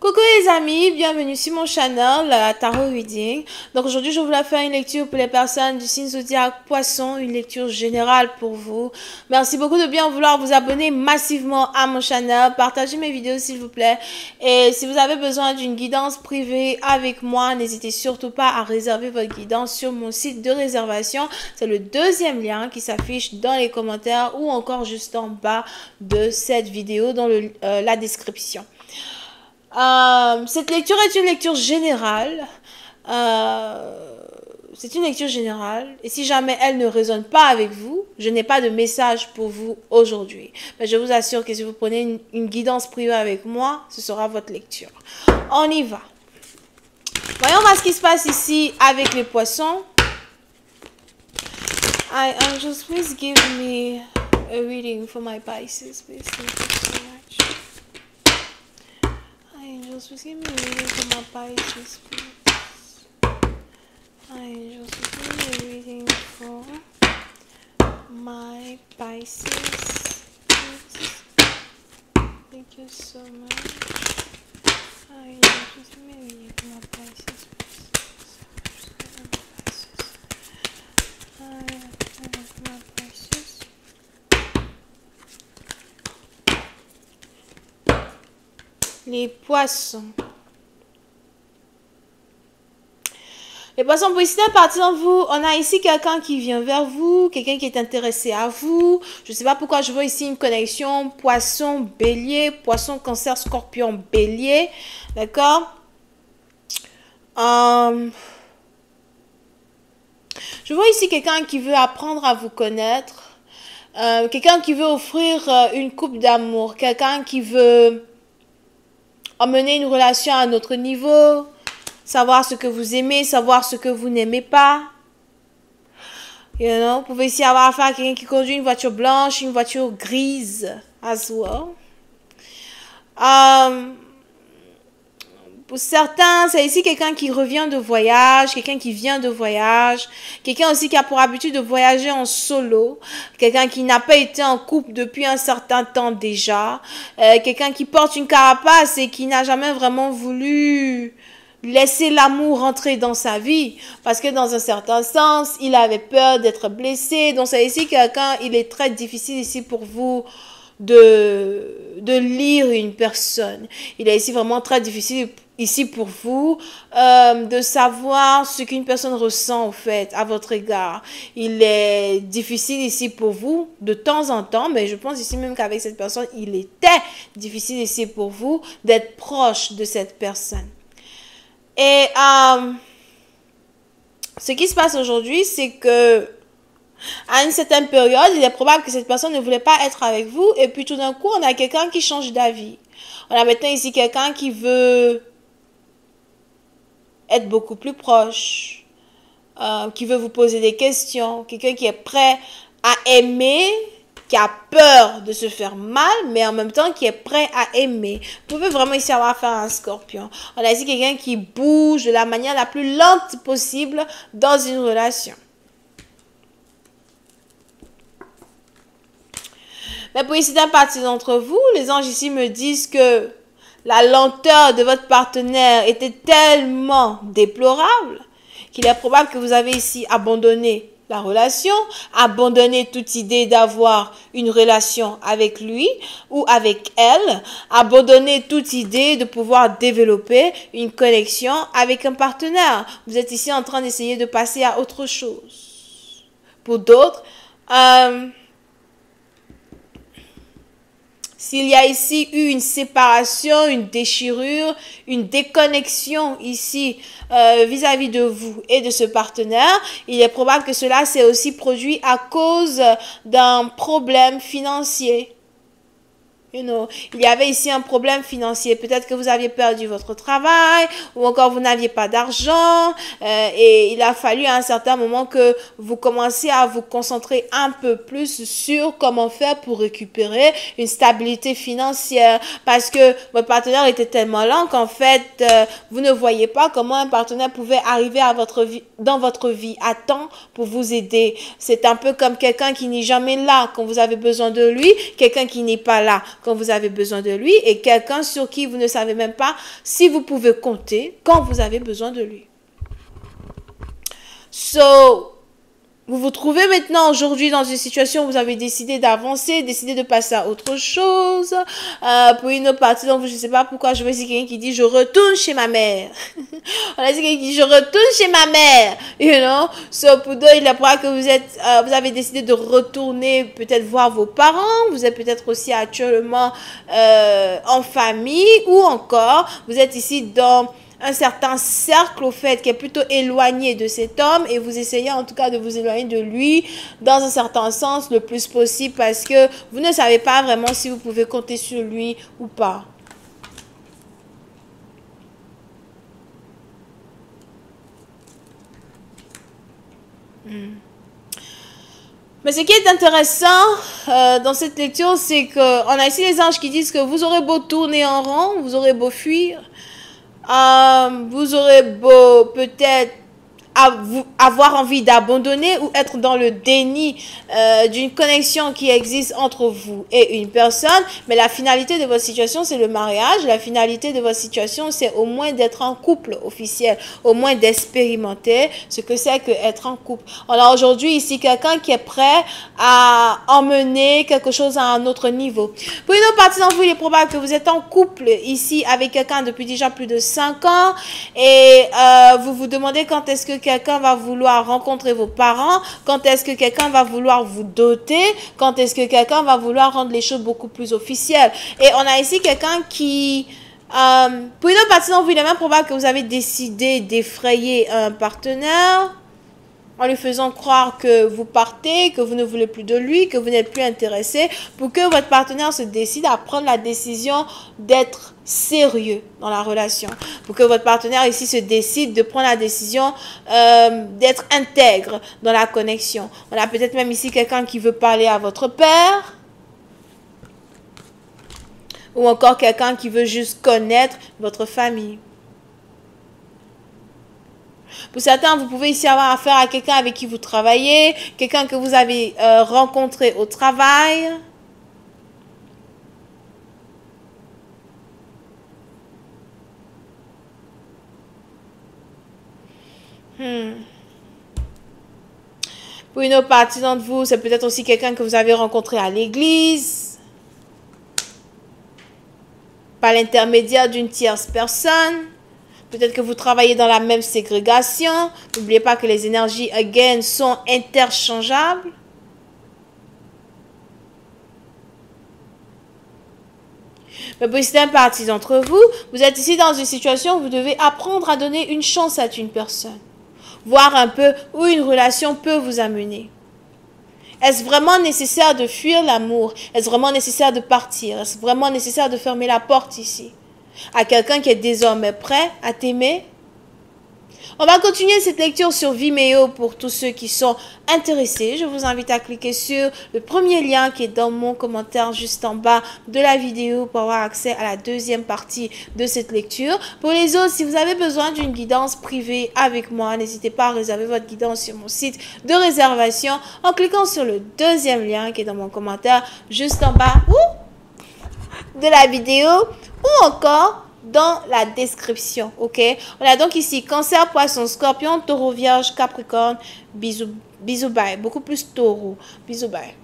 Coucou les amis, bienvenue sur mon channel Tarot Reading. Donc aujourd'hui je voulais faire une lecture pour les personnes du signe zodiaque Poisson, une lecture générale pour vous. Merci beaucoup de bien vouloir vous abonner massivement à mon channel, partagez mes vidéos s'il vous plaît. Et si vous avez besoin d'une guidance privée avec moi, n'hésitez surtout pas à réserver votre guidance sur mon site de réservation. C'est le deuxième lien qui s'affiche dans les commentaires ou encore juste en bas de cette vidéo dans la description. Cette lecture est une lecture générale. C'est une lecture générale. Et si jamais elle ne résonne pas avec vous, je n'ai pas de message pour vous aujourd'hui. Mais je vous assure que si vous prenez une guidance privée avec moi, ce sera votre lecture. On y va. Voyons voir ce qui se passe ici avec les poissons. Just please give me a reading for my Pisces, please. Thank you so much. Angels, please give me a reading for my Pisces, please. Angels, please give me a reading for my Pisces, please. Thank you so much. Angels, please give me a reading for my Pisces, please. Les poissons. Les poissons, pour ici, à partir de vous, on a ici quelqu'un qui vient vers vous, quelqu'un qui est intéressé à vous. Je ne sais pas pourquoi je vois ici une connexion poisson, bélier, poisson, cancer, scorpion, bélier. D'accord? Je vois ici quelqu'un qui veut apprendre à vous connaître. Quelqu'un qui veut offrir une coupe d'amour. Quelqu'un qui veut emmener une relation à un autre niveau, savoir ce que vous aimez, savoir ce que vous n'aimez pas. Vous pouvez ici avoir affaire à quelqu'un qui conduit une voiture blanche, une voiture grise as well. Pour certains, c'est ici quelqu'un qui revient de voyage, quelqu'un qui vient de voyage, quelqu'un aussi qui a pour habitude de voyager en solo, quelqu'un qui n'a pas été en couple depuis un certain temps déjà, quelqu'un qui porte une carapace et qui n'a jamais vraiment voulu laisser l'amour rentrer dans sa vie, parce que dans un certain sens, il avait peur d'être blessé. Donc c'est ici quelqu'un, il est très difficile ici pour vous de lire une personne. Il est ici vraiment très difficile ici pour vous de savoir ce qu'une personne ressent au fait à votre égard. Il est difficile ici pour vous de temps en temps, mais je pense ici même qu'avec cette personne, il était difficile ici pour vous d'être proche de cette personne. Et ce qui se passe aujourd'hui, c'est que à une certaine période, il est probable que cette personne ne voulait pas être avec vous. Et puis tout d'un coup, on a quelqu'un qui change d'avis. On a maintenant ici quelqu'un qui veut être beaucoup plus proche. Qui veut vous poser des questions. Quelqu'un qui est prêt à aimer, qui a peur de se faire mal, mais en même temps qui est prêt à aimer. Vous pouvez vraiment ici avoir affaire à un scorpion. On a ici quelqu'un qui bouge de la manière la plus lente possible dans une relation. Mais pour ici, d'un partie d'entre vous, les anges ici me disent que la lenteur de votre partenaire était tellement déplorable qu'il est probable que vous avez ici abandonné la relation, abandonné toute idée d'avoir une relation avec lui ou avec elle, abandonné toute idée de pouvoir développer une connexion avec un partenaire. Vous êtes ici en train d'essayer de passer à autre chose. Pour d'autres, s'il y a ici eu une séparation, une déchirure, une déconnexion ici vis-à-vis de vous et de ce partenaire, il est probable que cela s'est aussi produit à cause d'un problème financier. Il y avait ici un problème financier. Peut-être que vous aviez perdu votre travail ou encore vous n'aviez pas d'argent et il a fallu à un certain moment que vous commenciez à vous concentrer un peu plus sur comment faire pour récupérer une stabilité financière parce que votre partenaire était tellement lent qu'en fait, vous ne voyez pas comment un partenaire pouvait arriver à dans votre vie à temps pour vous aider. C'est un peu comme quelqu'un qui n'est jamais là quand vous avez besoin de lui, quelqu'un qui n'est pas là quand vous avez besoin de lui et quelqu'un sur qui vous ne savez même pas si vous pouvez compter quand vous avez besoin de lui. So, vous vous trouvez maintenant aujourd'hui dans une situation où vous avez décidé d'avancer, décidé de passer à autre chose. Pour une autre partie, donc je ne sais pas pourquoi je vois ici quelqu'un qui dit je retourne chez ma mère. On a dit quelqu'un qui dit je retourne chez ma mère. You know? So, pour d'autres, il est probable que vous avez décidé de retourner peut-être voir vos parents. Vous êtes peut-être aussi actuellement en famille ou encore vous êtes ici dans un certain cercle au fait qui est plutôt éloigné de cet homme et vous essayez en tout cas de vous éloigner de lui dans un certain sens le plus possible parce que vous ne savez pas vraiment si vous pouvez compter sur lui ou pas. Mais ce qui est intéressant dans cette lecture, c'est qu'on a ici les anges qui disent que vous aurez beau tourner en rond, vous aurez beau fuir, vous aurez beau peut-être avoir envie d'abandonner ou être dans le déni d'une connexion qui existe entre vous et une personne, mais la finalité de votre situation, c'est le mariage. La finalité de votre situation, c'est au moins d'être en couple officiel, au moins d'expérimenter ce que c'est que être en couple. On a aujourd'hui ici quelqu'un qui est prêt à emmener quelque chose à un autre niveau. Pour une autre partie d'entre vous, il est probable que vous êtes en couple ici avec quelqu'un depuis déjà plus de 5 ans et vous vous demandez quand est-ce que quelqu'un va vouloir rencontrer vos parents, quand est-ce que quelqu'un va vouloir vous doter, quand est-ce que quelqu'un va vouloir rendre les choses beaucoup plus officielles. Et on a ici quelqu'un qui, pour une autre partie d'entre vous, il est même probable que vous avez décidé d'effrayer un partenaire en lui faisant croire que vous partez, que vous ne voulez plus de lui, que vous n'êtes plus intéressé, pour que votre partenaire se décide à prendre la décision d'être sérieux dans la relation. Pour que votre partenaire ici se décide de prendre la décision d'être intègre dans la connexion. On a peut-être même ici quelqu'un qui veut parler à votre père. Ou encore quelqu'un qui veut juste connaître votre famille. Pour certains, vous pouvez ici avoir affaire à quelqu'un avec qui vous travaillez, quelqu'un que vous avez rencontré au travail. Pour une autre partie d'entre vous, c'est peut-être aussi quelqu'un que vous avez rencontré à l'église, par l'intermédiaire d'une tierce personne. Peut-être que vous travaillez dans la même ségrégation. N'oubliez pas que les énergies, again, sont interchangeables. Mais pour certaines parties d'entre vous, vous êtes ici dans une situation où vous devez apprendre à donner une chance à une personne. Voir un peu où une relation peut vous amener. Est-ce vraiment nécessaire de fuir l'amour? Est-ce vraiment nécessaire de partir? Est-ce vraiment nécessaire de fermer la porte ici? À quelqu'un qui est désormais prêt à t'aimer? On va continuer cette lecture sur Vimeo pour tous ceux qui sont intéressés. Je vous invite à cliquer sur le premier lien qui est dans mon commentaire juste en bas de la vidéo pour avoir accès à la deuxième partie de cette lecture. Pour les autres, si vous avez besoin d'une guidance privée avec moi, n'hésitez pas à réserver votre guidance sur mon site de réservation en cliquant sur le deuxième lien qui est dans mon commentaire juste en bas de la vidéo ou encore dans la description, ok? On a donc ici Cancer, Poisson, Scorpion, Taureau, Vierge, Capricorne, bisous, bisous, bye. Beaucoup plus Taureau, bisous, bye.